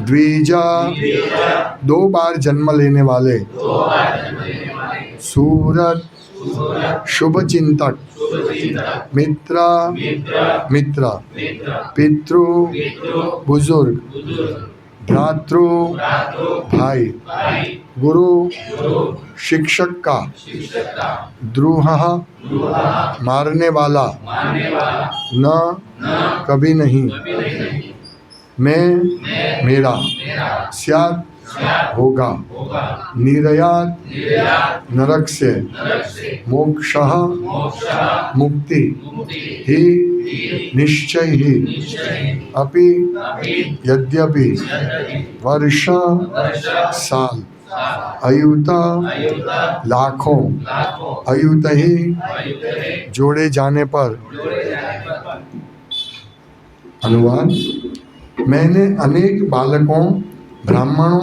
द्विजा, 2 बार जन्म लेने वाले, सूरत, शुभ चिंतक, मित्र, मित्र, पितृ, बुजुर्ग, भ्रातृ, भाई, गुरु, शिक्षक का, द्रोह, मारने वाला, न, कभी नहीं, मैं, मेरा, स्यात्, होगा, निर्यात, नरक से, मोक्षः, मुक्ति, ही, निश्चय ही, अपि, यद्यपि, वर्ष, साल, अयुत, लाखों, अयुत ही, जोड़े जाने पर। अनुवाद: मैंने अनेक बालकों, ब्राह्मणों,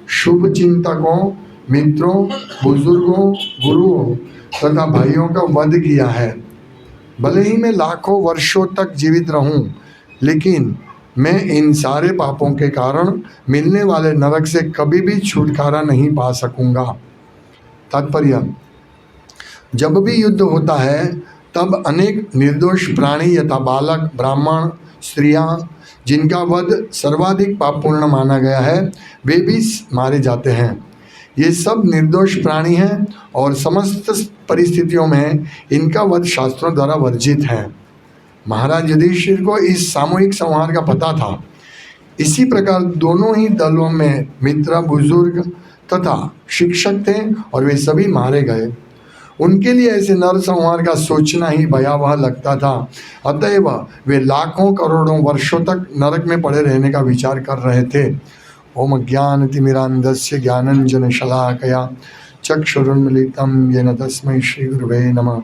शुभ चिंतकों, मित्रों, बुजुर्गों, गुरुओं तथा भाइयों का वध किया है। भले ही मैं लाखों वर्षों तक जीवित रहूं, लेकिन मैं इन सारे पापों के कारण मिलने वाले नरक से कभी भी छुटकारा नहीं पा सकूंगा। तात्पर्य: जब भी युद्ध होता है तब अनेक निर्दोष प्राणी यथा बालक, ब्राह्मण, स्त्रियां, जिनका वध सर्वाधिक पापपूर्ण माना गया है, वे भी मारे जाते हैं। ये सब निर्दोष प्राणी हैं और समस्त परिस्थितियों में इनका वध शास्त्रों द्वारा वर्जित है। महाराज युधिष्ठिर को इस सामूहिक संहार का पता था। इसी प्रकार दोनों ही दलों में मित्र, बुजुर्ग तथा शिक्षक थे और वे सभी मारे गए। उनके लिए ऐसे नर संहार का सोचना ही भयावह लगता था। अतएव वे लाखों करोड़ों वर्षों तक नरक में पड़े रहने का विचार कर रहे थे। ओम ज्ञानतिमिरान्धस्य ज्ञानाञ्जनशलाकया चक्षुरुन्मीलितं येन तस्मै श्रीगुरवे नमः।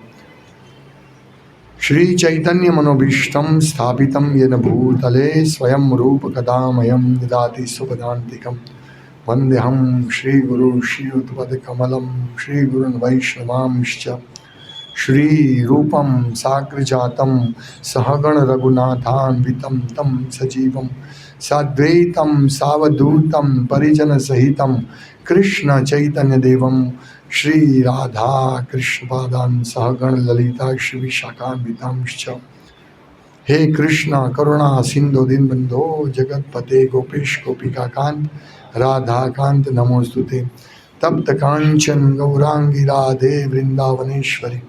श्री चैतन्य मनोभीष्टं स्थापितं येन भूतले स्वयं रूप कदामयं ददाति सुपदान्तिकं। वन्देऽहं श्रीगुरु श्रीयुतपदकमलं श्रीगुरून् वैष्णवांश्च। श्रीरूपं साग्रजातं सहगण रघुनाथान्वितं तं सजीवं साद्वैतं सावधूतं परिजनसहितं कृष्ण चैतन्य देवं श्री राधा कृष्ण पादान् सहगण ललिता श्री विशाखान्वितांश्च। हे कृष्ण करुणा सिंधु दीनबंधो जगतपते गोपेश गोपिकाकांत राधाकांत नमोस्तुते। तप्त कांचन गौरांगी राधे वृंदावनेश्वरी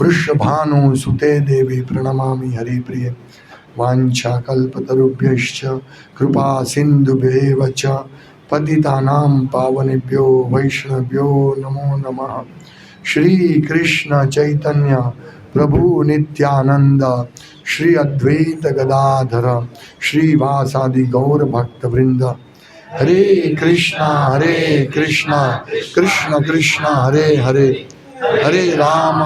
वृषभानु सुते देवी प्रणमामि हरिप्रिये। वाञ्छाकल्पतरुभ्यश्च कृपा सिन्धुभ्येव च पतितानां पावनेभ्यो वैष्णवेभ्यो नमो नमः। श्री कृष्ण चैतन्य प्रभु नित्यानंद श्री अद्वैत गदाधर श्रीवासादि गौर भक्त वृंद। हरे कृष्णा कृष्ण कृष्ण हरे हरे, हरे राम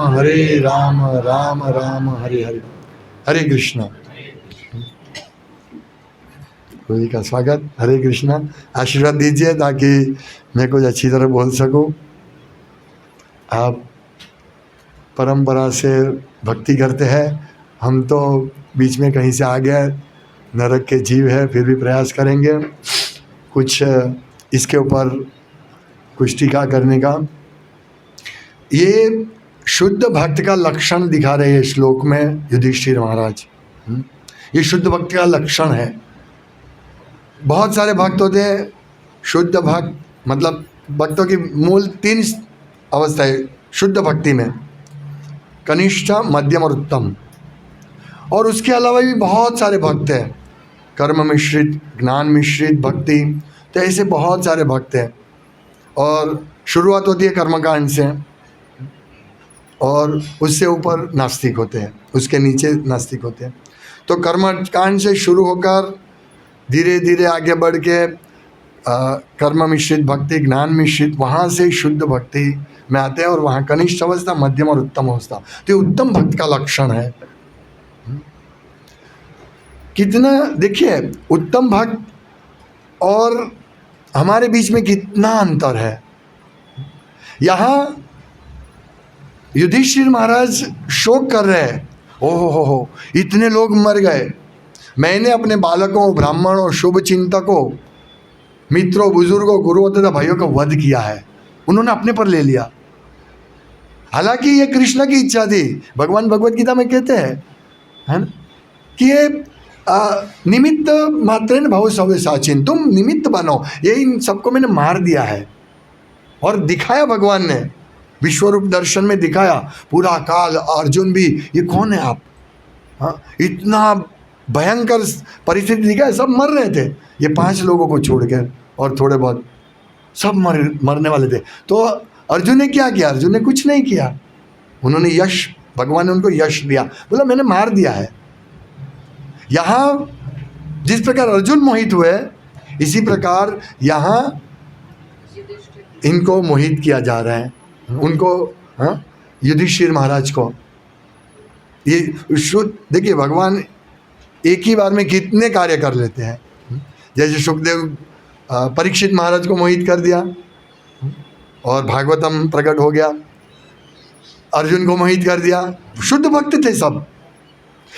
राम राम हरे हरे। हरे कृष्णा। गुरु का स्वागत। हरे कृष्णा। आशीर्वाद दीजिए ताकि मैं कुछ अच्छी तरह बोल सकूं। आप परंपरा से भक्ति करते हैं, हम तो बीच में कहीं से आ गए, नरक के जीव है, फिर भी प्रयास करेंगे कुछ इसके ऊपर कुछ टीका करने का। ये शुद्ध भक्त का लक्षण दिखा रहे हैं श्लोक में युधिष्ठिर महाराज। ये शुद्ध भक्त का लक्षण है। बहुत सारे भक्त होते हैं। शुद्ध भक्त मतलब भक्तों की मूल 3 अवस्थाएं शुद्ध भक्ति में, कनिष्ठ, मध्यम और उत्तम। और उसके अलावा भी बहुत सारे भक्त हैं, कर्म मिश्रित, ज्ञान मिश्रित भक्ति। तो ऐसे बहुत सारे भक्त हैं। और शुरुआत होती है कर्मकांड से और उससे ऊपर नास्तिक होते हैं, उसके नीचे नास्तिक होते हैं। तो कर्मकांड से शुरू होकर धीरे धीरे आगे बढ़ के कर्म मिश्रित भक्ति, ज्ञान मिश्रित, वहाँ से शुद्ध भक्ति में आते हैं और वहाँ कनिष्ठ अवस्था, मध्यम और उत्तम अवस्था। तो ये उत्तम भक्त का लक्षण है। कितना देखिए, उत्तम भक्त और हमारे बीच में कितना अंतर है। यहाँ युधिष्ठिर महाराज शोक कर रहे हैं, ओहो हो इतने लोग मर गए, मैंने अपने बालकों, ब्राह्मणों, शुभ चिंतकों मित्रों, बुजुर्गों, गुरुओं तथा भाइयों का वध किया है, उन्होंने अपने पर ले लिया। हालांकि ये कृष्ण की इच्छा थी। भगवान भगवत गीता में कहते हैं, है ना, कि ये निमित्त मात्रेन भव सव्य साचिन, तुम निमित्त बनो। ये इन सबको मैंने मार दिया है और दिखाया भगवान ने, विश्वरूप दर्शन में दिखाया। पूरा काल, अर्जुन भी, ये कौन है आप? हाँ, इतना भयंकर परिस्थिति दिखा है, सब मर रहे थे, ये 5 लोगों को छोड़कर, और थोड़े बहुत सब मरने वाले थे। तो अर्जुन ने क्या किया? अर्जुन ने कुछ नहीं किया। उन्होंने यश, भगवान ने उनको यश दिया, बोला मैंने मार दिया है। यहाँ जिस प्रकार अर्जुन मोहित हुए, इसी प्रकार यहाँ इनको मोहित किया जा रहा है, उनको, हाँ, युधिष्ठिर महाराज को। ये शुद्ध, देखिए भगवान एक ही बार में कितने कार्य कर लेते हैं। जैसे सुखदेव परीक्षित महाराज को मोहित कर दिया और भागवतम प्रकट हो गया, अर्जुन को मोहित कर दिया। शुद्ध भक्त थे सब,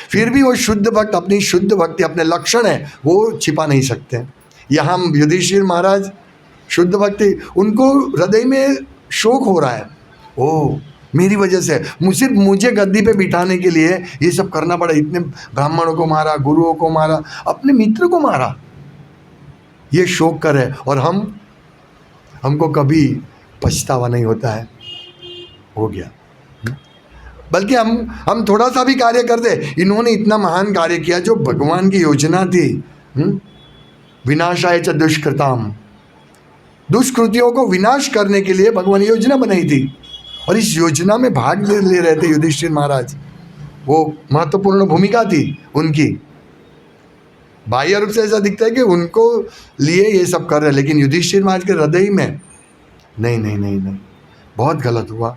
फिर भी वो शुद्ध भक्त अपनी शुद्ध भक्ति, अपने लक्षण है वो छिपा नहीं सकते। यहाँ युधिष्ठिर महाराज शुद्ध भक्ति, उनको हृदय में शोक हो रहा है, ओ मेरी वजह से सिर्फ मुझे गद्दी पे बिठाने के लिए ये सब करना पड़ा। इतने ब्राह्मणों को मारा, गुरुओं को मारा, अपने मित्र को मारा, ये शोक कर है। और हमको कभी पछतावा नहीं होता है, हो गया। बल्कि हम थोड़ा सा भी कार्य करते, इन्होंने इतना महान कार्य किया जो भगवान की योजना थी। विनाशाय च दुष्कृताम, दुष्कृतियों को विनाश करने के लिए भगवान ने योजना बनाई थी, और इस योजना में भाग ले रहे थे युधिष्ठिर महाराज। वो महत्वपूर्ण भूमिका थी उनकी। बाह्य रूप से ऐसा दिखता है कि उनको लिए ये सब कर रहे, लेकिन युधिष्ठिर महाराज के हृदय में नहीं नहीं नहीं नहीं, बहुत गलत हुआ,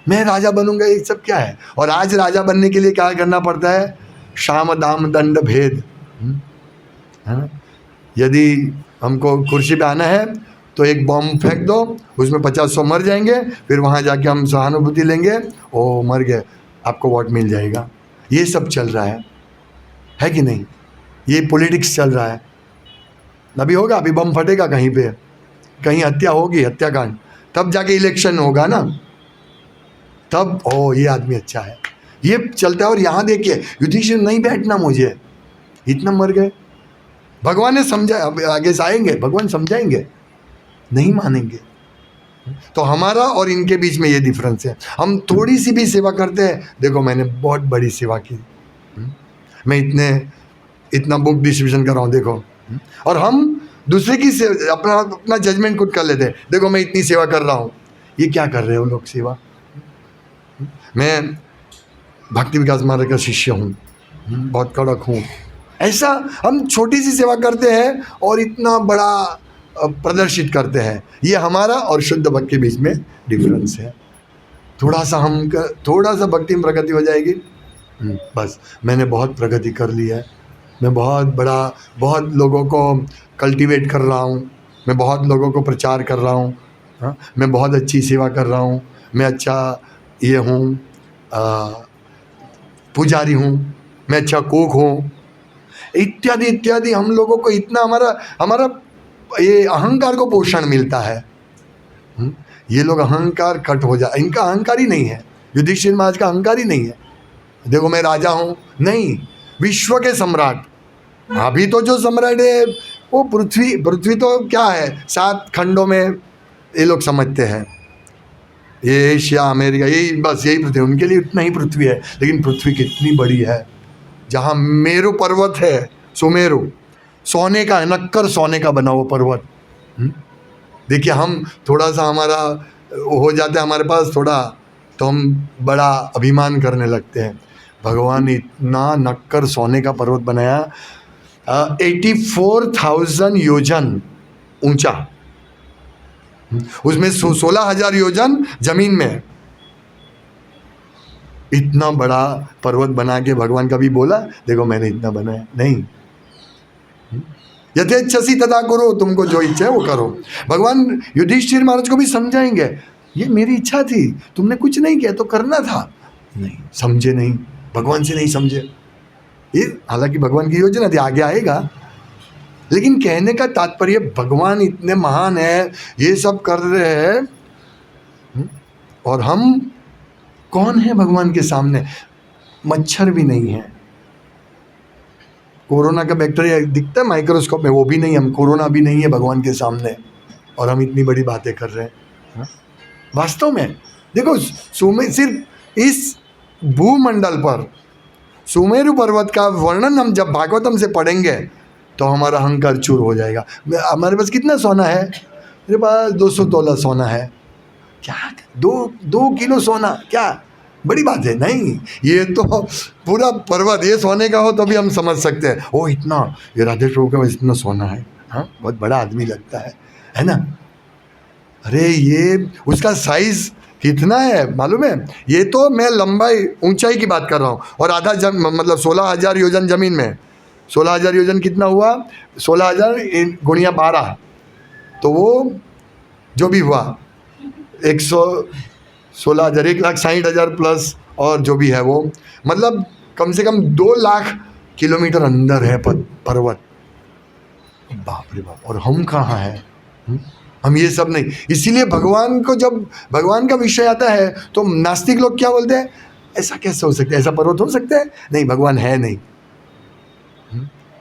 मैं राजा बनूंगा, ये सब क्या है। और आज राजा बनने के लिए क्या करना पड़ता है? शाम दाम दंड भेद, है ना। यदि हमको कुर्सी पे आना है तो एक बॉम्ब फेंक दो, उसमें 50-100 मर जाएंगे, फिर वहाँ जाके हम सहानुभूति लेंगे, ओ मर गए, आपको वोट मिल जाएगा। ये सब चल रहा है कि नहीं? ये पॉलिटिक्स चल रहा है। अभी होगा, अभी बम फटेगा कहीं पे, कहीं हत्या होगी, हत्याकांड, तब जाके इलेक्शन होगा ना, तब ओ ये आदमी अच्छा है, ये चलता है। और यहाँ देखिए युधिष्ठिर, नहीं बैठना मुझे, इतना मर गए। भगवान ने समझा, अब आगे से आएंगे भगवान समझाएंगे, नहीं मानेंगे। तो हमारा और इनके बीच में ये डिफरेंस है। हम थोड़ी सी भी सेवा करते हैं, देखो मैंने बहुत बड़ी सेवा की, मैं इतना बुक डिस्ट्रीब्यूशन कर रहा हूँ, देखो। और हम दूसरे की अपना जजमेंट खुद कर लेते हैं, देखो मैं इतनी सेवा कर रहा हूँ। ये क्या कर रहे हो लोग सेवा? मैं भक्ति विकास मार्ग का शिष्य हूँ, बहुत कड़क हूँ, ऐसा हम छोटी सी सेवा करते हैं और इतना बड़ा प्रदर्शित करते हैं। ये हमारा और शुद्ध भक्त के बीच में डिफरेंस है। थोड़ा सा भक्ति में प्रगति हो जाएगी, बस मैंने बहुत प्रगति कर ली है, मैं बहुत लोगों को कल्टीवेट कर रहा हूँ, मैं बहुत लोगों को प्रचार कर रहा हूँ, मैं बहुत अच्छी सेवा कर रहा हूँ, मैं अच्छा ये हूँ, पुजारी हूँ, मैं अच्छा कुक हूँ, इत्यादि इत्यादि। हम लोगों को इतना हमारा ये अहंकार को पोषण मिलता है। ये लोग अहंकार कट हो जाए, इनका अहंकार ही नहीं है, युधिष्ठिर महाराज का अहंकार ही नहीं है। देखो मैं राजा हूँ, नहीं, विश्व के सम्राट। अभी तो जो सम्राट है वो पृथ्वी तो क्या है, 7 खंडों में ये लोग समझते हैं, ये एशिया अमेरिका, यही बस यही पृथ्वी, उनके लिए उतना ही पृथ्वी है। लेकिन पृथ्वी कितनी बड़ी है, जहाँ मेरु पर्वत है, सुमेरु, सोने का है, नक्कर सोने का बना हुआ पर्वत। देखिए हम थोड़ा सा हमारा हो जाता है हमारे पास थोड़ा, तो हम बड़ा अभिमान करने लगते हैं। भगवान ने इतना नक्कर सोने का पर्वत बनाया, 84,000 योजन ऊंचा, उसमें 16,000 योजन जमीन में। इतना बड़ा पर्वत बना के भगवान कभी बोला देखो मैंने इतना बनाया? नहीं। यथेच्छसि तथा करो, तुमको जो इच्छा है वो करो। भगवान युधिष्ठिर महाराज को भी समझाएंगे, ये मेरी इच्छा थी, तुमने कुछ नहीं किया तो करना था, नहीं समझे, नहीं भगवान से नहीं समझे। ये हालांकि भगवान की योजना थी, आगे आएगा। लेकिन कहने का तात्पर्य भगवान इतने महान है, ये सब कर रहे हैं, और हम कौन है भगवान के सामने? मच्छर भी नहीं है। कोरोना का बैक्टीरिया दिखता है माइक्रोस्कोप में, वो भी नहीं, हम कोरोना भी नहीं है भगवान के सामने, और हम इतनी बड़ी बातें कर रहे हैं। वास्तव में देखो, सिर्फ इस भूमंडल पर सुमेरु पर्वत का वर्णन हम जब भागवतम से पढ़ेंगे तो हमारा अहंकार चूर हो जाएगा। हमारे पास कितना सोना है? मेरे पास 200 तोला सोना है। क्या 2 किलो सोना क्या बड़ी बात है? नहीं, ये तो पूरा पर्वत ये सोने का हो तो भी हम समझ सकते हैं, ओ इतना, ये राधेश प्रभु के पास इतना सोना है, हाँ बहुत बड़ा आदमी लगता है ना। अरे ये उसका साइज कितना है मालूम है? ये तो मैं लंबाई ऊंचाई की बात कर रहा हूँ, और आधा मतलब 16,000 योजन जमीन में, 16,000 योजन कितना हुआ? 16,000 गुणिया 12, तो वो जो भी हुआ 116,000, 1,60,000 प्लस और जो भी है वो, मतलब कम से कम 2 लाख किलोमीटर अंदर है पर्वत। बाप रे बाप, और हम कहाँ हैं? हम ये सब नहीं। इसीलिए भगवान को जब भगवान का विषय आता है तो नास्तिक लोग क्या बोलते हैं? ऐसा कैसे हो सकता है? ऐसा पर्वत हो सकता है? नहीं, भगवान है नहीं।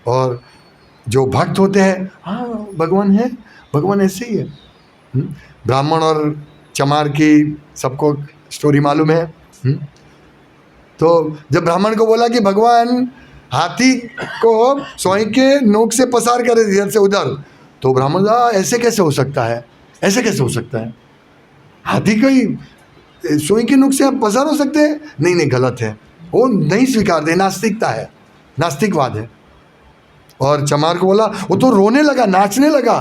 और जो भक्त होते हैं, हाँ भगवान है, भगवान ऐसे ही है। ब्राह्मण और चमार की सबको स्टोरी मालूम है। तो जब ब्राह्मण को बोला कि भगवान हाथी को सोई के नोक से पसार करे इधर से उधर, तो ब्राह्मण कहा ऐसे कैसे हो सकता है? ऐसे कैसे हो सकता है? हाथी को ही सोई के नोक से आप पसार हो सकते हैं? नहीं नहीं, गलत है, वो नहीं स्वीकार दे, नास्तिकता है, नास्तिकवाद है। और चमार को बोला, वो तो रोने लगा, नाचने लगा,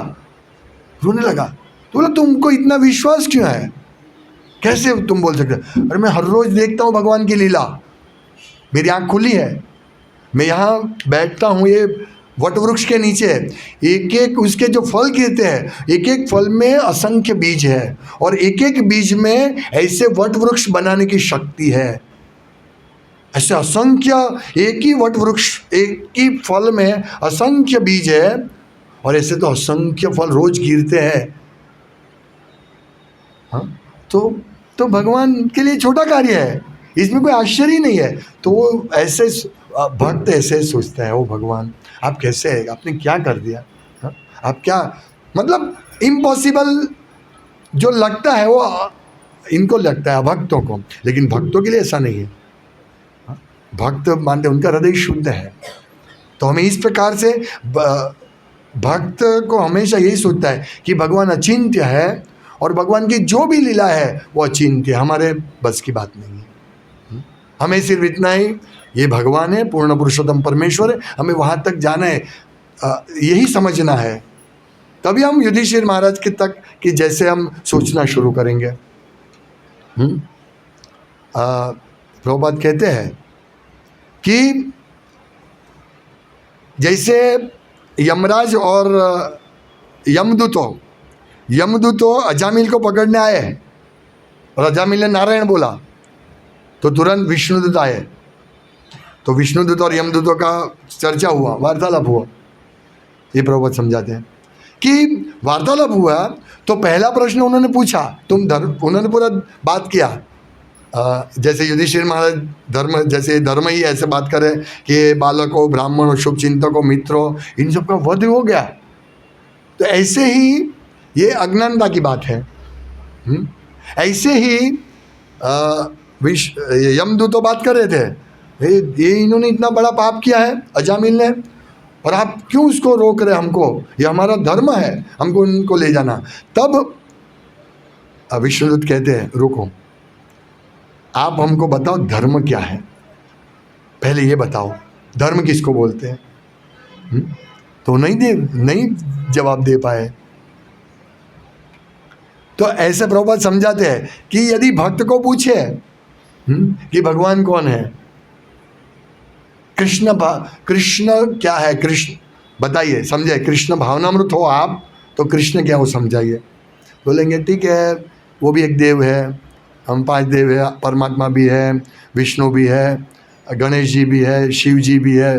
रोने लगा। तो बोला तुमको इतना विश्वास क्यों है? कैसे तुम बोल सकते? अरे मैं हर रोज देखता हूँ भगवान की लीला, मेरी आँख खुली है, मैं यहाँ बैठता हूँ ये वट वृक्ष के नीचे, एक एक उसके जो फल गिरते हैं, एक एक फल में असंख्य बीज है, और एक एक बीज में ऐसे वट वृक्ष बनाने की शक्ति है। ऐसे असंख्य, एक ही वट वृक्ष, एक ही फल में असंख्य बीज है, और ऐसे तो असंख्य फल रोज गिरते हैं। हाँ, तो भगवान के लिए छोटा कार्य है, इसमें कोई आश्चर्य नहीं है। तो वो ऐसे भक्त ऐसे सोचता है, ओ भगवान आप कैसे है, आपने क्या कर दिया? हाँ? आप क्या, मतलब इम्पॉसिबल जो लगता है वो इनको लगता है भक्तों को, लेकिन भक्तों के लिए ऐसा नहीं है। हाँ? भक्त मानते उनका हृदय शुद्ध है। तो हमें इस प्रकार से भक्त को हमेशा यही सोचता है कि भगवान अचिंत्य है, और भगवान की जो भी लीला है वो अचिंत्य, हमारे बस की बात नहीं है। हमें सिर्फ इतना ही, ये भगवान है, पूर्ण पुरुषोत्तम परमेश्वर है, हमें वहाँ तक जाना है, यही समझना है। तभी हम युधिष्ठिर महाराज के तक कि जैसे हम सोचना शुरू करेंगे। प्रभुपाद कहते हैं कि जैसे यमराज और यमदूतों अजामिल को पकड़ने आए, और अजामिल ने नारायण बोला तो तुरंत विष्णुदूत आए, तो विष्णुदूत और यमदूतों का चर्चा हुआ, वार्तालाप हुआ। ये प्रभुपाद समझाते हैं कि वार्तालाप हुआ तो पहला प्रश्न उन्होंने पूछा, उन्होंने पूरा बात किया, जैसे युधिष्ठिर महाराज धर्म, जैसे धर्म ही ऐसे बात करे कि बालकों, ब्राह्मणों, शुभ चिंतकों, मित्रों, इन सब का वध हो गया। तो ऐसे ही ये अज्ञानता की बात है। ऐसे ही यमदूतों बात कर रहे थे, ये इन्होंने इतना बड़ा पाप किया है अजामिल ने, और आप क्यों उसको रोक रहे हमको? ये हमारा धर्म है, हमको उनको ले जाना। तब विष्णुदूत कहते हैं रुको, आप हमको बताओ धर्म क्या है, पहले ये बताओ धर्म किसको बोलते हैं। तो नहीं जवाब दे पाए। तो ऐसे प्रभुपाद समझाते हैं कि यदि भक्त को पूछे कि भगवान कौन है, कृष्ण क्या है, कृष्ण बताइए, समझे, कृष्ण भावनामृत हो आप तो कृष्ण क्या हो समझाइए। बोलेंगे ठीक है, वो भी एक देव है, हम 5 देव है, परमात्मा भी है, विष्णु भी है, गणेश जी भी है, शिव जी भी है,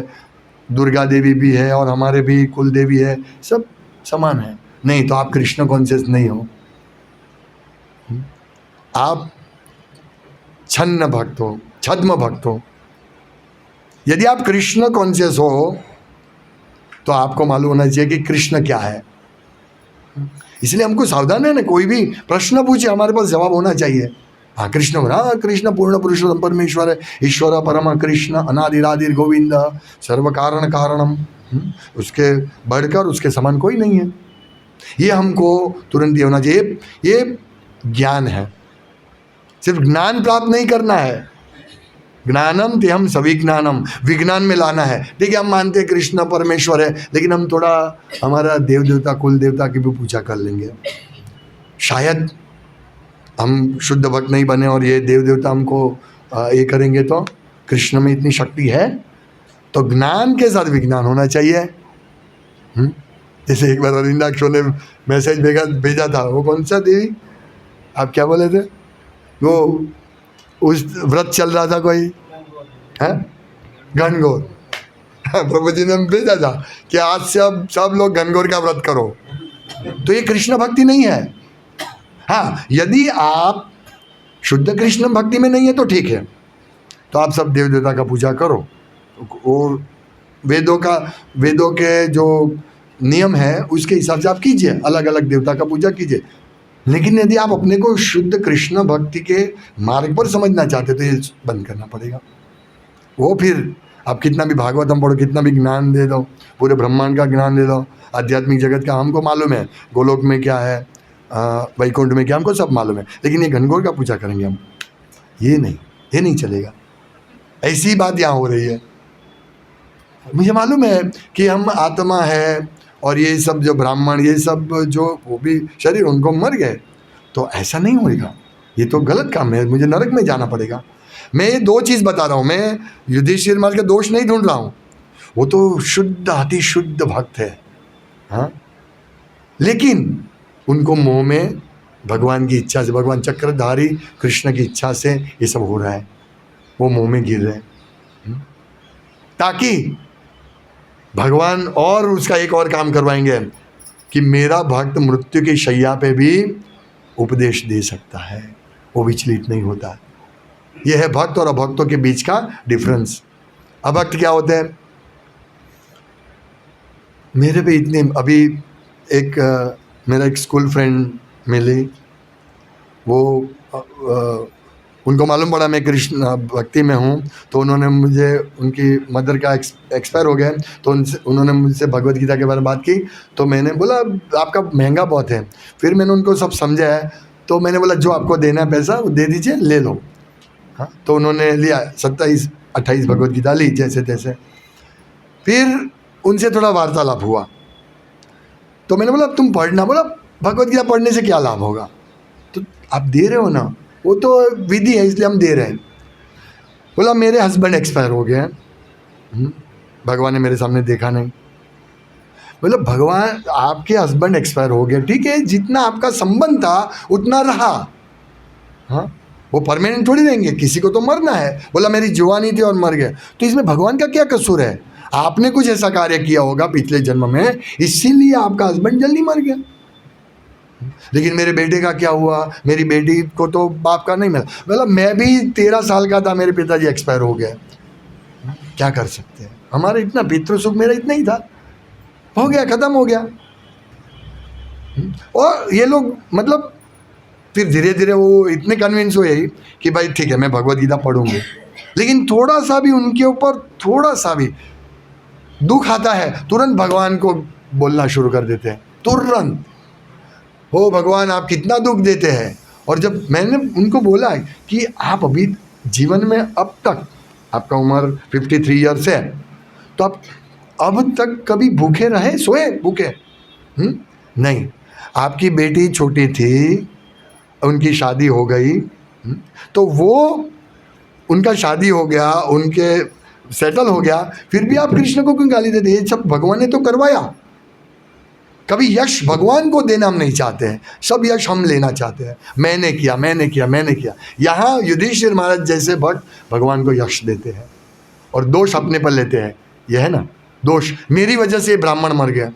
दुर्गा देवी भी है और हमारे भी कुल देवी है, सब समान है। नहीं तो आप कृष्ण कॉन्शियस नहीं हो, आप छन्न भक्त हो, छद्म भक्त हो। यदि आप कृष्ण कॉन्शियस हो तो आपको मालूम होना चाहिए कि कृष्ण क्या है। इसलिए हमको सावधान है ना, कोई भी प्रश्न पूछे हमारे पास जवाब होना चाहिए। हाँ कृष्ण, हाँ कृष्ण पूर्ण पुरुषोत्तम परमेश्वर है, ईश्वर परम कृष्ण अनादिरादिर गोविंद सर्व कारण कारणम, उसके बढ़कर उसके समान कोई नहीं है। ये हमको तुरंत ये होना चाहिए। ये ज्ञान है, सिर्फ ज्ञान प्राप्त नहीं करना है। ज्ञानम ते हम सभी ज्ञानम, विज्ञान में लाना है। ठीक है, हम मानते हैं कृष्ण परमेश्वर है, लेकिन हम थोड़ा हमारा देव देवता कुल देवता की भी पूजा कर लेंगे। शायद हम शुद्ध भक्त नहीं बने और ये देव देवता हमको ये करेंगे। तो कृष्ण में इतनी शक्ति है तो ज्ञान के साथ विज्ञान होना चाहिए। जैसे एक बार अरिंदाक्षों ने मैसेज भेजा था, वो कौन सा देवी, आप क्या बोले थे, वो उस व्रत चल रहा था कोई है घनघोर, प्रभु जी ने भेजा था कि आज से अब सब लोग घनघोर का व्रत करो। तो ये कृष्ण भक्ति नहीं है। हाँ, यदि आप शुद्ध कृष्ण भक्ति में नहीं है तो ठीक है, तो आप सब देव देवता का पूजा करो और वेदों के जो नियम है उसके हिसाब से आप कीजिए, अलग अलग देवता का पूजा कीजिए। लेकिन यदि आप अपने को शुद्ध कृष्ण भक्ति के मार्ग पर समझना चाहते तो ये बंद करना पड़ेगा। वो फिर आप कितना भी भागवतम पढ़ो, कितना भी ज्ञान दे दो, पूरे ब्रह्मांड का ज्ञान दे दो, आध्यात्मिक जगत का हमको मालूम है, गोलोक में क्या है, वैकुंठ में क्या, हमको सब मालूम है, लेकिन ये घनघोर का पूजा करेंगे हम, ये नहीं चलेगा। ऐसी बात यहाँ हो रही है। मुझे मालूम है कि हम आत्मा है और ये सब जो ब्राह्मण, ये सब जो वो भी शरीर उनको मर गए, तो ऐसा नहीं होएगा। ये तो गलत काम है, मुझे नरक में जाना पड़ेगा। मैं ये दो चीज़ बता रहा हूँ, मैं युधिष्ठिर महाराज का दोष नहीं ढूंढ रहा हूँ, वो तो शुद्ध अति शुद्ध भक्त है। हाँ, लेकिन उनको मोह में भगवान की इच्छा से, भगवान चक्रधारी कृष्ण की इच्छा से ये सब हो रहा है, वो मोह में गिर रहे हैं, ताकि भगवान और उसका एक और काम करवाएंगे कि मेरा भक्त मृत्यु की शैया पे भी उपदेश दे सकता है, वो विचलित नहीं होता। यह है भक्त और अभक्तों के बीच का डिफरेंस। अभक्त क्या होते हैं? मेरे पे इतने, अभी मेरा एक स्कूल फ्रेंड मिली, वो उनको मालूम पड़ा मैं कृष्ण भक्ति में हूँ, तो उन्होंने मुझे, उनकी मदर का एक्सपायर हो गया, तो उन्होंने मुझसे भगवत गीता के बारे में बात की। तो मैंने बोला आपका महंगा बहुत है। फिर मैंने उनको सब समझाया, तो मैंने बोला जो आपको देना है पैसा वो दे दीजिए, ले लो। हाँ, तो उन्होंने लिया, 27-28 भगवत गीता ली जैसे तैसे। फिर उनसे थोड़ा वार्तालाप हुआ, तो मैंने बोला तुम पढ़ना। बोला भगवत गीता पढ़ने से क्या लाभ होगा? तो आप दे रहे हो ना, वो तो विधि है इसलिए हम दे रहे हैं। बोला मेरे हस्बैंड एक्सपायर हो गए हैं, भगवान ने मेरे सामने देखा नहीं। बोला भगवान, आपके हस्बैंड एक्सपायर हो गए, ठीक है, जितना आपका संबंध था उतना रहा। हाँ, वो परमानेंट थोड़ी रहेंगे, किसी को तो मरना है। बोला मेरी जवानी थी और मर गए, तो इसमें भगवान का क्या कसूर है? आपने कुछ ऐसा कार्य किया होगा पिछले जन्म में, इसीलिए आपका हस्बैंड जल्दी मर गया। लेकिन मेरे बेटे का क्या हुआ, मेरी बेटी को तो बाप का नहीं मिला। बोला मैं भी 13 साल का था, मेरे पिताजी एक्सपायर हो गए, क्या कर सकते हैं? हमारा इतना पितृ सुख मेरा इतना ही था, हो गया, खत्म हो गया। और ये लोग मतलब फिर धीरे धीरे वो इतने कन्विंस हुए कि भाई ठीक है मैं भगवत गीता पढ़ूंगी। लेकिन थोड़ा सा भी उनके ऊपर थोड़ा सा भी दुख आता है, तुरंत भगवान को बोलना शुरू कर देते हैं, तुरंत, हो भगवान आप कितना दुख देते हैं। और जब मैंने उनको बोला कि आप अभी जीवन में अब तक, आपका उम्र 53 ईयर्स है, तो आप अब तक कभी भूखे रहे, सोए भूखे? नहीं। आपकी बेटी छोटी थी, उनकी शादी हो गई, तो वो उनका शादी हो गया, उनके सेटल हो गया, फिर भी आप कृष्ण को क्यों गाली देते? ये सब भगवान ने तो करवाया। कभी यश भगवान को देना हम नहीं चाहते हैं, सब यश हम लेना चाहते हैं, मैंने किया मैंने किया मैंने किया। यहाँ युधिष्ठिर महाराज जैसे भक्त भगवान को यश देते हैं और दोष अपने पर लेते हैं। यह है ना दोष, मेरी वजह से ब्राह्मण मर गया,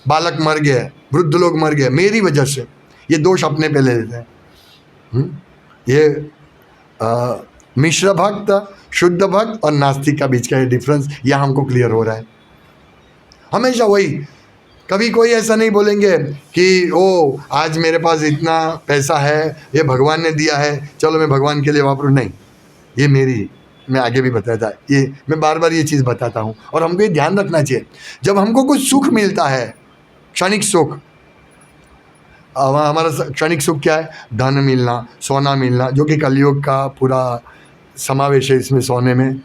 बालक मर गया, वृद्ध लोग मर गए, मेरी वजह से, ये दोष अपने पे ले लेते हैं। ये मिश्र भक्त, शुद्ध भक्त और नास्तिक का बीच का ये डिफरेंस यहाँ हमको क्लियर हो रहा है। हमेशा वही, कभी कोई ऐसा नहीं बोलेंगे कि ओ आज मेरे पास इतना पैसा है, ये भगवान ने दिया है, चलो मैं भगवान के लिए वापरूँ। नहीं, ये मेरी, मैं आगे भी बताया था, ये मैं बार बार ये चीज़ बताता हूँ। और हमको ये ध्यान रखना चाहिए, जब हमको कुछ सुख मिलता है, क्षणिक सुख, हमारा क्षणिक सुख क्या है? धन मिलना, सोना मिलना, जो कि कलयुग का पूरा समावेश है इसमें, सोने में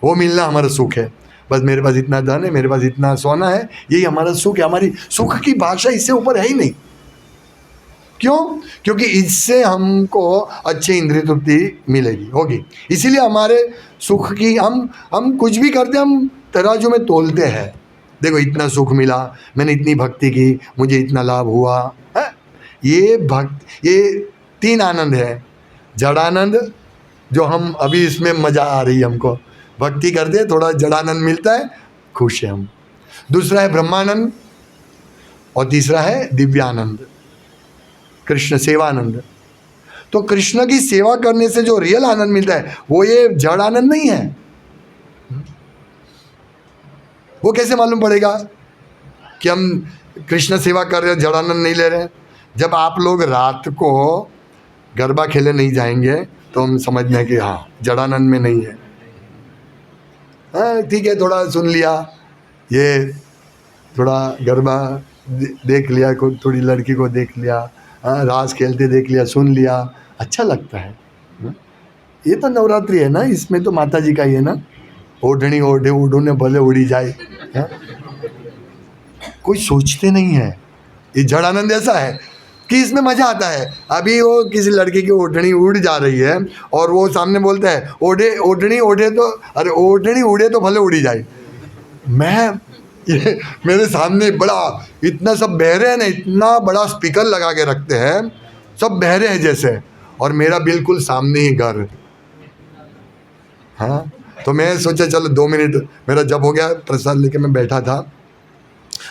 वो मिलना हमारा सुख है। बस मेरे पास इतना धन है, मेरे पास इतना सोना है, यही हमारा सुख है। हमारी सुख की भाषा इससे ऊपर है ही नहीं। क्यों? क्योंकि इससे हमको अच्छी इंद्रिय तृप्ति मिलेगी, होगी। इसीलिए हमारे सुख की हम कुछ भी करते, हम तराजू में तोलते हैं। देखो इतना सुख मिला, मैंने इतनी भक्ति की, मुझे इतना लाभ हुआ है। ये 3 आनंद है। जड़ानंद, जो हम अभी इसमें मज़ा आ रही है हमको, भक्ति करते हैं, थोड़ा जड़ानंद मिलता है, खुश है हम। दूसरा है ब्रह्मानंद, और तीसरा है दिव्यानंद, कृष्ण सेवानंद। तो कृष्ण की सेवा करने से जो रियल आनंद मिलता है, वो ये जड़ आनंद नहीं है। वो कैसे मालूम पड़ेगा कि हम कृष्ण सेवा कर रहे हैं, जड़ आनंद नहीं ले रहे हैं? जब आप लोग रात को गरबा खेले नहीं जाएंगे तो हम समझना है कि हाँ, जड़ानंद में नहीं है। हाँ ठीक है, थोड़ा सुन लिया, ये थोड़ा गरबा देख लिया, थोड़ी लड़की को देख लिया, हाँ रास खेलते देख लिया, सुन लिया, अच्छा लगता है। ये तो नवरात्रि है ना, इसमें तो माता जी का ही है ना, ओढ़नी ओढ़े उड़ूने भले उड़ी जाए। कोई सोचते नहीं है। ये जड़ आनंद ऐसा है कि इसमें मज़ा आता है। अभी वो किसी लड़की की ओढ़नी उड़ जा रही है और वो सामने बोलता है ओढ़नी ओढ़े तो, अरे ओढ़नी उड़े तो भले उड़ी जाए। ये मेरे सामने बड़ा, इतना सब बहरे हैं ना, इतना बड़ा स्पीकर लगा के रखते हैं, सब बहरे हैं जैसे, और मेरा बिल्कुल सामने ही घर। हाँ, तो मैं सोचा चलो 2 मिनट, मेरा जब हो गया, प्रसाद लेके मैं बैठा था,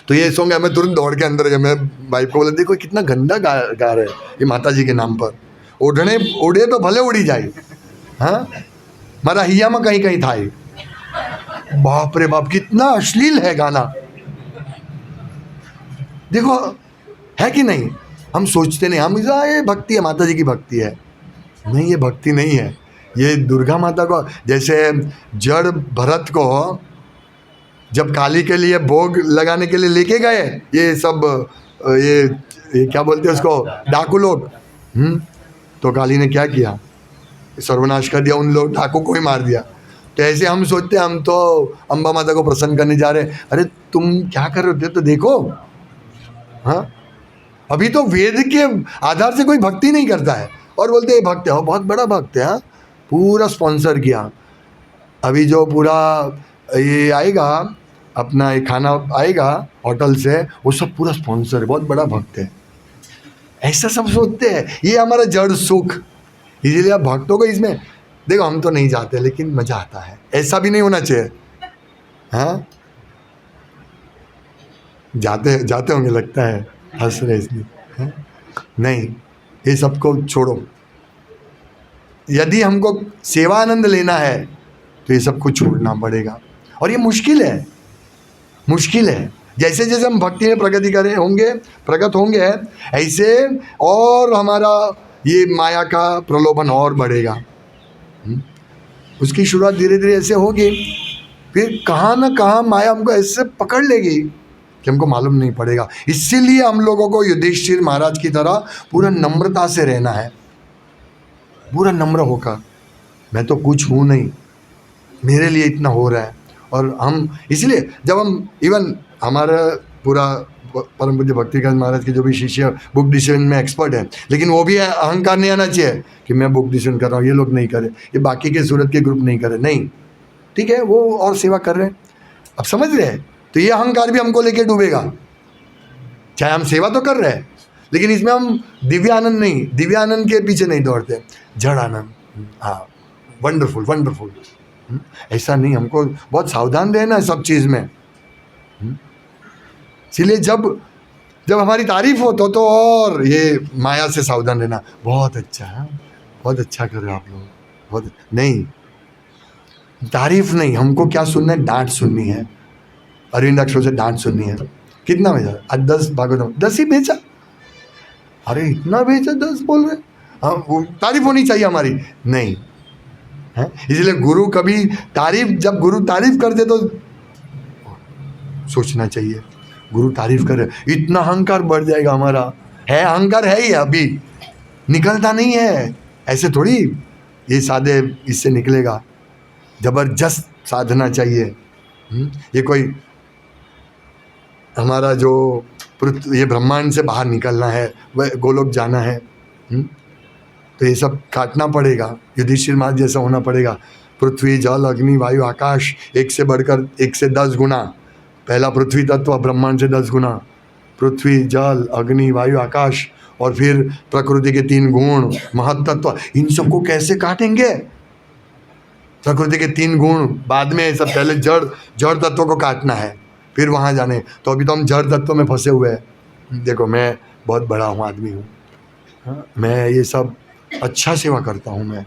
तो ये सॉन्ग है, मैं तुरंत दौड़ के अंदर गया। मैं वाइफ को बोला, देखो कितना गंदा गा रहे ये माता जी के नाम पर, ओढ़ने उड़े तो भले उड़ी जाए। हाँ, मारा हिया में कहीं कहीं था ये। बाप रे बाप, कितना अश्लील है गाना। देखो है कि नहीं? हम सोचते नहीं, हम ये भक्ति है, माता जी की भक्ति है। नहीं, ये भक्ति नहीं है। ये दुर्गा माता को, जैसे जड़ भरत को जब काली के लिए भोग लगाने के लिए लेके गए, ये सब ये क्या बोलते हैं उसको, डाकू लोग, तो काली ने क्या किया? सर्वनाश कर दिया, उन लोग डाकू को ही मार दिया। तो ऐसे हम सोचते हैं हम तो अम्बा माता को प्रसन्न करने जा रहे हैं। अरे तुम क्या कर रहे हो तो देखो। हाँ, अभी तो वेद के आधार से कोई भक्ति नहीं करता है और बोलते हैं भक्त है, बहुत बड़ा भक्त है। हाँ, पूरा स्पॉन्सर किया। अभी जो पूरा ये आएगा, अपना ये खाना आएगा होटल से, वो सब पूरा स्पॉन्सर है, बहुत बड़ा भक्त है। ऐसा सब सोचते हैं, ये हमारा जड़ सुख। इसीलिए आप भक्तों को इसमें देखो, हम तो नहीं जाते लेकिन मज़ा आता है। ऐसा भी नहीं होना चाहिए। हाँ, जाते होंगे लगता है, हंस रहे इसलिए। नहीं, ये सबको छोड़ो। यदि हमको सेवानंद लेना है तो ये सब कुछ छोड़ना पड़ेगा, और ये मुश्किल है, मुश्किल है। जैसे जैसे हम भक्ति में प्रगत होंगे ऐसे और हमारा ये माया का प्रलोभन और बढ़ेगा। उसकी शुरुआत धीरे धीरे ऐसे होगी, फिर कहाँ ना कहाँ माया हमको ऐसे पकड़ लेगी कि हमको मालूम नहीं पड़ेगा। इसीलिए हम लोगों को युधिष्ठिर महाराज की तरह पूरा नम्रता से रहना है, पूरा नम्र होकर, मैं तो कुछ हूँ नहीं, मेरे लिए इतना हो रहा है। और हम इसलिए जब हम इवन हमारा पूरा परम पूज्य भक्तिकांत महाराज के जो भी शिष्य बुक डिसीजन में एक्सपर्ट है, लेकिन वो भी अहंकार नहीं आना चाहिए कि मैं बुक डिसीजन कर रहा हूँ, ये लोग नहीं करे, ये बाकी के सूरत के ग्रुप नहीं करे। नहीं, ठीक है, वो और सेवा कर रहे हैं, अब समझ रहे हैं। तो ये अहंकार भी हमको लेके डूबेगा, चाहे हम सेवा तो कर रहे हैं लेकिन इसमें हम दिव्यानंद नहीं, दिव्यानंद के पीछे नहीं दौड़ते, जड़ आनंद। हाँ, वंडरफुल वंडरफुल। ऐसा नहीं, हमको बहुत सावधान रहना है सब चीज़ में। इसलिए जब जब हमारी तारीफ हो तो और ये माया से सावधान रहना। बहुत अच्छा है, बहुत अच्छा कर रहे हो आप लोग, बहुत नहीं, तारीफ नहीं, हमको क्या सुनना है, डांट सुननी है। अरविंद अक्षर से डांट सुननी है। कितना भेजा? आज 10 भागवतम, 10 ही भेजा। अरे इतना भेजा, 10 बोल रहे। हाँ, तारीफ होनी चाहिए हमारी, नहीं है। इसलिए गुरु कभी तारीफ, जब गुरु तारीफ कर दे तो सोचना चाहिए, गुरु तारीफ करे, इतना अहंकार बढ़ जाएगा हमारा। है अहंकार, है ही, अभी निकलता नहीं है। ऐसे थोड़ी ये सादे इससे निकलेगा, जबरदस्त साधना चाहिए। ये कोई हमारा जो ये ब्रह्मांड से बाहर निकलना है, वह गोलोक जाना है, तो ये सब काटना पड़ेगा, युधिष्ठिर महाराज जैसा होना पड़ेगा। पृथ्वी, जल, अग्नि, वायु, आकाश, एक से बढ़कर 1 से 10 गुना। पहला पृथ्वी तत्व ब्रह्मांड से 10 गुना। पृथ्वी, जल, अग्नि, वायु, आकाश, और फिर प्रकृति के 3 गुण, महत्तत्व, इन सबको कैसे काटेंगे? प्रकृति के 3 गुण बाद में, सब पहले जड़ तत्व को काटना है, फिर वहाँ जाने। तो अभी तो हम जड़ तत्व में फंसे हुए हैं। देखो मैं बहुत बड़ा हूँ, आदमी हूँ, मैं ये सब अच्छा सेवा करता हूँ मैं,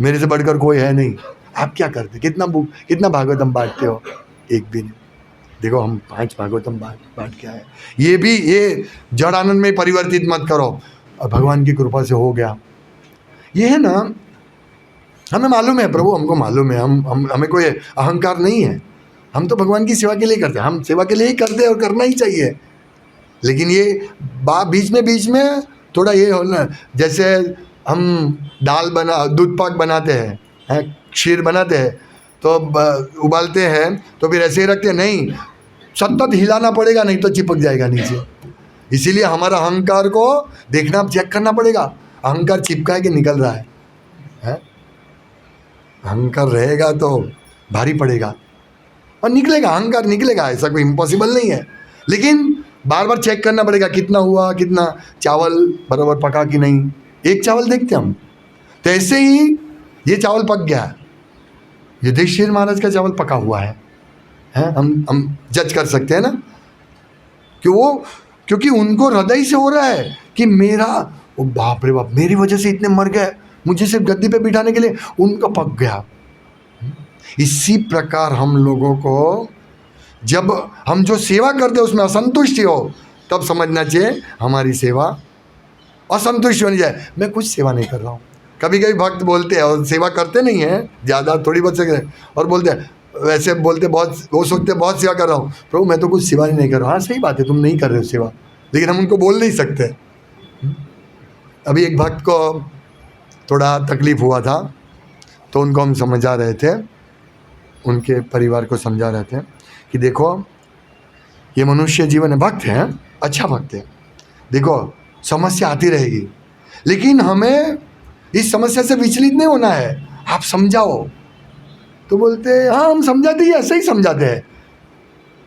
मेरे से बढ़कर कोई है नहीं। आप क्या करते, कितना भागवतम बांटते हो? एक भी नहीं। देखो हम 5 भागवतम बांट के आए। ये भी, ये जड़ आनंद में परिवर्तित मत करो, और भगवान की कृपा से हो गया। ये है ना, हमें मालूम है प्रभु, हमको मालूम है, हमें कोई अहंकार नहीं है। हम तो भगवान की सेवा के लिए करते हैं, हम सेवा के लिए ही करते हैं और करना ही चाहिए। लेकिन ये बीच में थोड़ा ये होना, जैसे हम दूध पाक बनाते हैं, क्षीर बनाते हैं, तो उबालते हैं, तो फिर ऐसे ही रखते हैं, नहीं, सतत हिलाना पड़ेगा, नहीं तो चिपक जाएगा नीचे। इसीलिए हमारा अहंकार को देखना, चेक करना पड़ेगा, अहंकार चिपका है कि निकल रहा है? अहंकार रहेगा तो भारी पड़ेगा और निकलेगा, अहंकार निकलेगा, ऐसा कोई इम्पॉसिबल नहीं है। लेकिन बार बार चेक करना पड़ेगा, कितना हुआ, कितना चावल बराबर पका कि नहीं। एक चावल देखते हम, तो ऐसे ही ये चावल पक गया, युधिष्ठिर महाराज का चावल पका हुआ है, हम जज कर सकते हैं ना, क्योंकि उनको हृदय से हो रहा है कि मेरा, ओ बाप रे बाप, मेरी वजह से इतने मर गए, मुझे सिर्फ गद्दी पे बिठाने के लिए, उनका पक गया। इसी प्रकार हम लोगों को, जब हम जो सेवा करते हैं उसमें असंतुष्टि हो, तब समझना चाहिए हमारी सेवा असंतुष्ट होनी जाए, मैं कुछ सेवा नहीं कर रहा हूँ। कभी कभी भक्त बोलते हैं, और सेवा करते नहीं हैं ज़्यादा, थोड़ी बहुत से, और बोलते हैं, वैसे बोलते बहुत, वो सोचते बहुत सेवा कर रहा हूँ, प्रभु मैं तो कुछ सेवा ही नहीं कर रहा हूँ। हाँ सही बात है, तुम नहीं कर रहे हो सेवा, लेकिन हम उनको बोल नहीं सकते। अभी एक भक्त को थोड़ा तकलीफ़ हुआ था, तो उनको हम समझा रहे थे, उनके परिवार को समझा रहे थे कि देखो ये मनुष्य जीवन है, भक्त है, अच्छा भक्त है, देखो समस्या आती रहेगी, लेकिन हमें इस समस्या से विचलित नहीं होना है, आप समझाओ। तो बोलते हाँ हम समझाते ही, ऐसे ही समझाते हैं,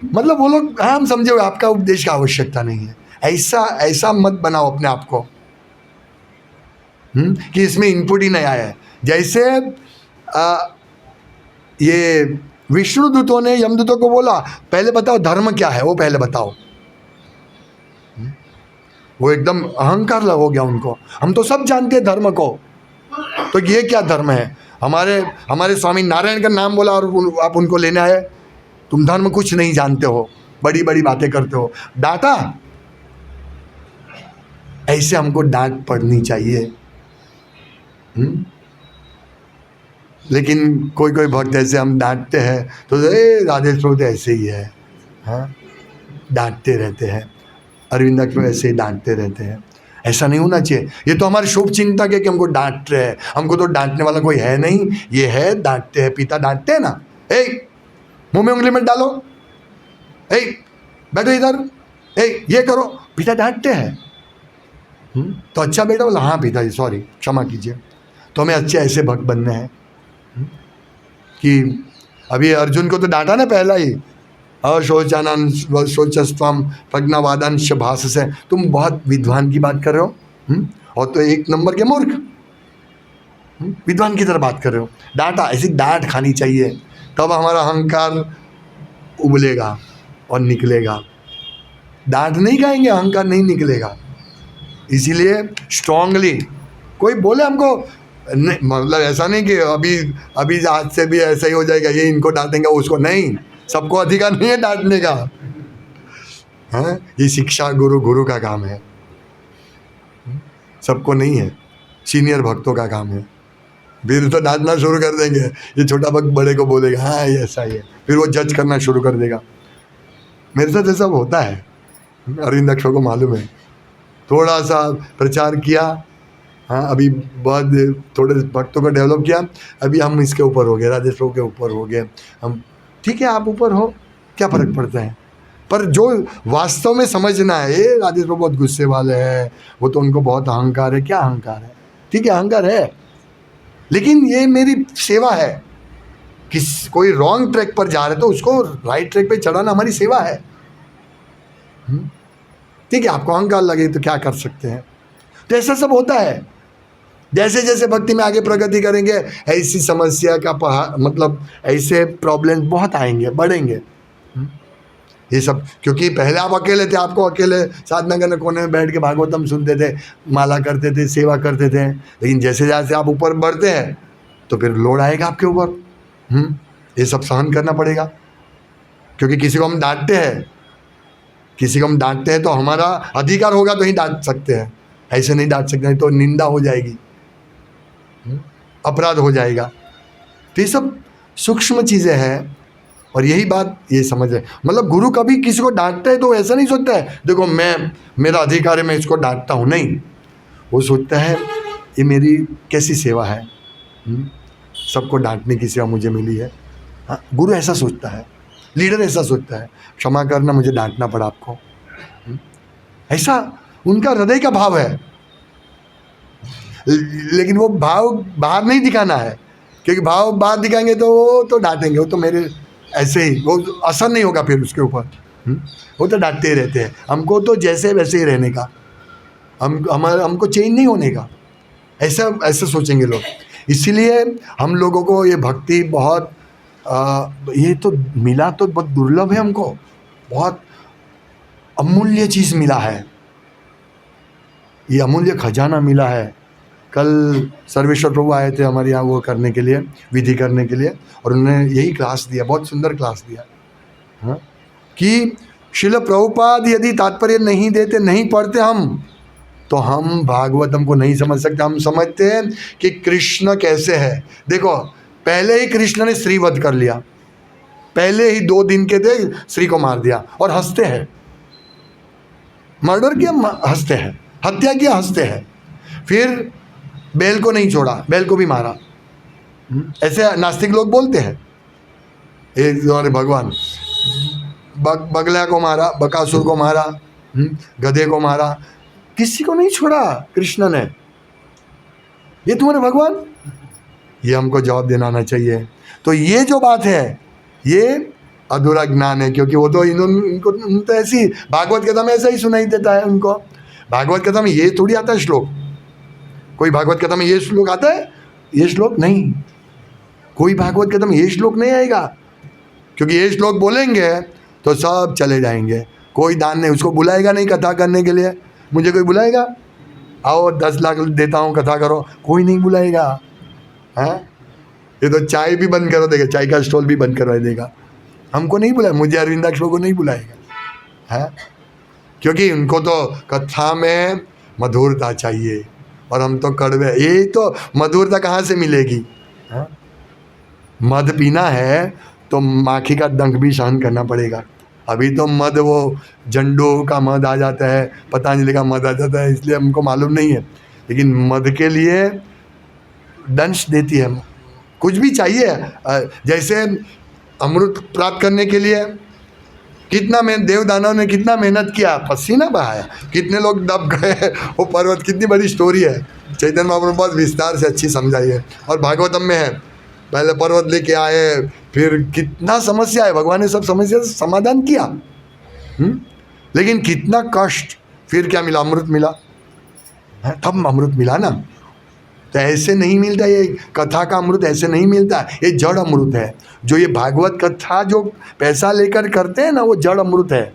मतलब वो लोग, हाँ हम समझे हुए, आपका उपदेश की आवश्यकता नहीं है। ऐसा मत बनाओ अपने आप को कि इसमें इनपुट ही नहीं आया है। जैसे ये विष्णु दूतों ने यमदूतों को बोला, पहले बताओ धर्म क्या है, वो पहले बताओ। वो एकदम अहंकार हो गया उनको, हम तो सब जानते हैं धर्म को, तो ये क्या धर्म है? हमारे स्वामी नारायण का नाम बोला और आप उनको लेने आए, तुम धर्म कुछ नहीं जानते हो, बड़ी बड़ी बातें करते हो, डांटा। ऐसे हमको डांट पड़नी चाहिए। लेकिन कोई भक्त ऐसे हम डांटते हैं तो राधे श्रोत ऐसे ही है, हाँ डांटते रहते हैं, अरविंद को ऐसे ही डांटते रहते हैं। ऐसा नहीं होना चाहिए। ये तो हमारे शुभ चिंतक है कि हमको डांट रहे हैं, हमको तो डांटने वाला कोई है नहीं, ये है डांटते हैं, पिता डांटते हैं ना, मुंह में उंगली मत डालो, बैठो इधर, ये करो, पिता डांटते हैं। तो अच्छा बेटा बोला, हाँ पिताजी सॉरी, क्षमा कीजिए। तो हमें अच्छे ऐसे भक्त बनने हैं कि अभी अर्जुन को तो डांटा ना पहला ही, अशोचानन शोचस्त्वम प्रज्ञावादांश भाष से, तुम बहुत विद्वान की बात कर रहे हो, और तो 1 नंबर के मूर्ख। विद्वान की तरह बात कर रहे हो, डांटा, ऐसी डांट खानी चाहिए, तब हमारा अहंकार उबलेगा और निकलेगा। डांट नहीं खाएंगे, अहंकार नहीं निकलेगा। इसीलिए स्ट्रांगली कोई बोले हमको, मतलब ऐसा नहीं कि अभी अभी आज से भी ऐसा ही हो जाएगा, ये इनको डांटेंगे उसको नहीं, सबको अधिकार नहीं है डांटने का। हाँ, ये शिक्षा गुरु का काम है, सबको नहीं है, सीनियर भक्तों का काम है। फिर तो डांटना शुरू कर देंगे, ये छोटा भक्त बड़े को बोलेगा हाँ ये ऐसा ही है, फिर वो जज करना शुरू कर देगा। मेरे साथ ऐसा होता है, अरविंद अक्षर को मालूम है। थोड़ा सा प्रचार किया, हाँ अभी बहुत थोड़े भक्तों को डेवलप किया, अभी हम इसके ऊपर हो गए, राजेश प्रभु के ऊपर हो गए हम। ठीक है, आप ऊपर हो, क्या फ़र्क पड़ता है, पर जो वास्तव में समझना है, ये राजेश प्रभु बहुत गुस्से वाले हैं, वो तो उनको बहुत अहंकार है। क्या अहंकार है? ठीक है अहंकार है, लेकिन ये मेरी सेवा है। कोई रॉन्ग ट्रैक पर जा रहे तो उसको राइट ट्रैक पे चढ़ाना हमारी सेवा है। ठीक है, आपको अहंकार लगे तो क्या कर सकते हैं। तो ऐसा सब होता है। जैसे जैसे भक्ति में आगे प्रगति करेंगे, ऐसी समस्या का मतलब ऐसे प्रॉब्लम बहुत आएंगे, बढ़ेंगे ये सब। क्योंकि पहले आप अकेले थे, आपको अकेले साधना करने कोने में बैठ के भागवतम सुनते थे, माला करते थे, सेवा करते थे। लेकिन जैसे जैसे आप ऊपर बढ़ते हैं तो फिर लोड आएगा आपके ऊपर। ये सब सहन करना पड़ेगा। क्योंकि किसी को हम डांटते हैं, तो हमारा अधिकार होगा तो ही डांट सकते हैं, ऐसे नहीं डांट सकते, नहीं तो निंदा हो जाएगी, अपराध हो जाएगा। तो ये सब सूक्ष्म चीज़ें हैं, और यही बात ये समझ है। मतलब गुरु कभी किसी को डांटता है तो ऐसा नहीं सोचता है देखो मेरा अधिकार है, मैं इसको डांटता हूँ, नहीं। वो सोचता है ये मेरी कैसी सेवा है, सबको डांटने की सेवा मुझे मिली है। हाँ, गुरु ऐसा सोचता है, लीडर ऐसा सोचता है, क्षमा करना मुझे डांटना पड़ा आपको, ऐसा उनका हृदय का भाव है। लेकिन वो भाव बाहर नहीं दिखाना है, क्योंकि भाव बाहर दिखाएंगे तो वो तो डांटेंगे, वो तो मेरे ऐसे ही, वो असर नहीं होगा फिर उसके ऊपर। वो तो डांटते ही रहते हैं। हमको तो जैसे वैसे ही रहने का, हमको चेंज नहीं होने का, ऐसा सोचेंगे लोग। इसीलिए हम लोगों को ये भक्ति बहुत ये तो मिला तो बहुत दुर्लभ है, हमको बहुत अमूल्य चीज़ मिला है, ये अमूल्य खजाना मिला है। कल सर्वेश्वर प्रभु आए थे हमारे यहाँ वो करने के लिए, विधि करने के लिए, और उन्होंने यही क्लास दिया, बहुत सुंदर क्लास दिया। हाँ, कि श्रील प्रभुपाद यदि तात्पर्य नहीं देते, नहीं पढ़ते हम, तो हम भागवतम को नहीं समझ सकते। हम समझते हैं कि कृष्ण कैसे है। देखो, पहले ही कृष्ण ने स्त्री वध कर लिया, पहले ही 2 दिन के थे स्त्री को मार दिया, और हंसते हैं। मर्डर किया, हंसते हैं, हत्या किया, हंसते हैं। फिर बैल को नहीं छोड़ा, बैल को भी मारा। ऐसे नास्तिक लोग बोलते हैं, अरे भगवान बगला को मारा, बकासुर को मारा, गधे को मारा, किसी को नहीं छोड़ा कृष्ण ने। ये तुम्हारे भगवान, ये हमको जवाब देना आना चाहिए। तो ये जो बात है ये अधूरा ज्ञान है, क्योंकि वो तो इनको तो ऐसी भागवत कथा में ऐसा ही सुनाई देता है उनको। भागवत कथा में ये थोड़ी आता है श्लोक, कोई भागवत कथा में ये श्लोक आता है, ये श्लोक नहीं, कोई भागवत कथा में ये श्लोक नहीं आएगा। क्योंकि ये श्लोक बोलेंगे तो सब चले जाएंगे, कोई दान नहीं, उसको बुलाएगा नहीं कथा करने के लिए। मुझे कोई बुलाएगा, आओ 10 लाख देता हूँ कथा करो, कोई नहीं बुलाएगा। हाँ, ये तो चाय भी बंद करो देगा, चाय का स्टॉल भी बंद करवा देगा, हमको नहीं बुलाएगा, मुझे अरविंदाक्ष को नहीं बुलाएगा। है, क्योंकि उनको तो कथा में मधुरता चाहिए, और हम तो कड़वे। ये तो मधुरता कहाँ से मिलेगी? हाँ? मध पीना है तो माखी का डंक भी सहन करना पड़ेगा। अभी तो मध वो जंडू का मध आ जाता है, पतंजलि का मध आ जाता है, इसलिए हमको मालूम नहीं है। लेकिन मध के लिए दंश देती है, कुछ भी चाहिए। जैसे अमृत प्राप्त करने के लिए कितना देव दानव ने कितना मेहनत किया, पसीना बहाया, कितने लोग दब गए, वो पर्वत, कितनी बड़ी स्टोरी है। चैतन्य महाप्रभु बहुत विस्तार से अच्छी समझाई है, और भागवतम में है। पहले पर्वत लेके आए, फिर कितना समस्या है, भगवान ने सब समस्या से समाधान किया। लेकिन कितना कष्ट, फिर क्या मिला? अमृत मिला, तब अमृत मिला ना। तो ऐसे नहीं मिलता, ये कथा का अमृत ऐसे नहीं मिलता, ये जड़ अमृत है। जो ये भागवत कथा जो पैसा लेकर करते हैं ना, वो जड़ अमृत है।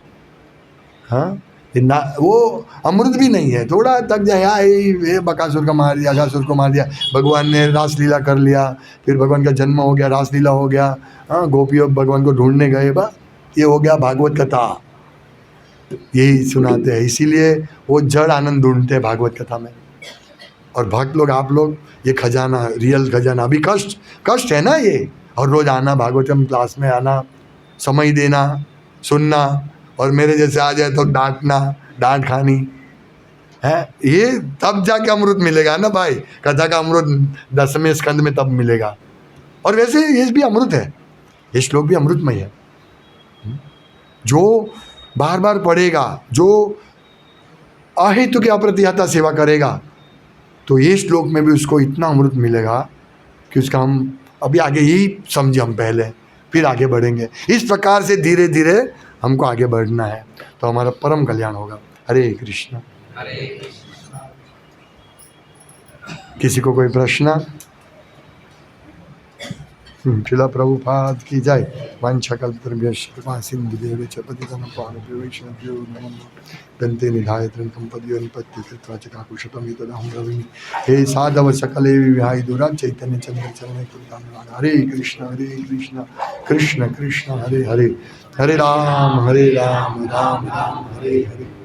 हाँ, ना वो अमृत भी नहीं है। थोड़ा तक जाए, ये बकासुर का मार दिया, अगासुर को मार दिया, भगवान ने रासलीला कर लिया, फिर भगवान का जन्म हो गया, रासलीला हो गया, हाँ, गोपियों भगवान को ढूंढने गए, बस ये हो गया भागवत कथा। यही सुनाते हैं, इसीलिए वो जड़ आनंद ढूंढते हैं भागवत कथा में। और भक्त लोग, आप लोग, ये खजाना, रियल खजाना, अभी कष्ट है ना ये। और रोज आना, भागवतम क्लास में आना, समय देना, सुनना, और मेरे जैसे आ जाए तो डांट खानी है, ये तब जाके अमृत मिलेगा ना भाई। कथा का अमृत 10वें स्कंद में तब मिलेगा। और वैसे ये भी अमृत है, ये श्लोक भी अमृतमय है। जो बार बार पढ़ेगा, जो अहेतु की अप्रतिहता सेवा करेगा, तो ये श्लोक में भी उसको इतना अमृत मिलेगा कि उसका हम अभी आगे यही समझे, हम पहले फिर आगे बढ़ेंगे। इस प्रकार से धीरे धीरे हमको आगे बढ़ना है, तो हमारा परम कल्याण होगा। हरे कृष्ण। किसी को कोई प्रश्न? शिला प्रभुपाद की जय। वंशकल्पतरुभ्यश्च कृपा सिन्धुभ्यश्च पतितं पावनेभ्यो वैष्णवेभ्यो नमो नमः। दन्ते निधाय त्र्यम्बकं पद्यो निपत्य कृत्वा च काकुशतं एतदहं ब्रवीमि। हे साधव सकले विहाय दूरा चैतन्य चन्द्र चरणै कृतानुराग। हरे कृष्ण कृष्ण कृष्ण हरे हरे, हरे राम राम राम हरे हरे।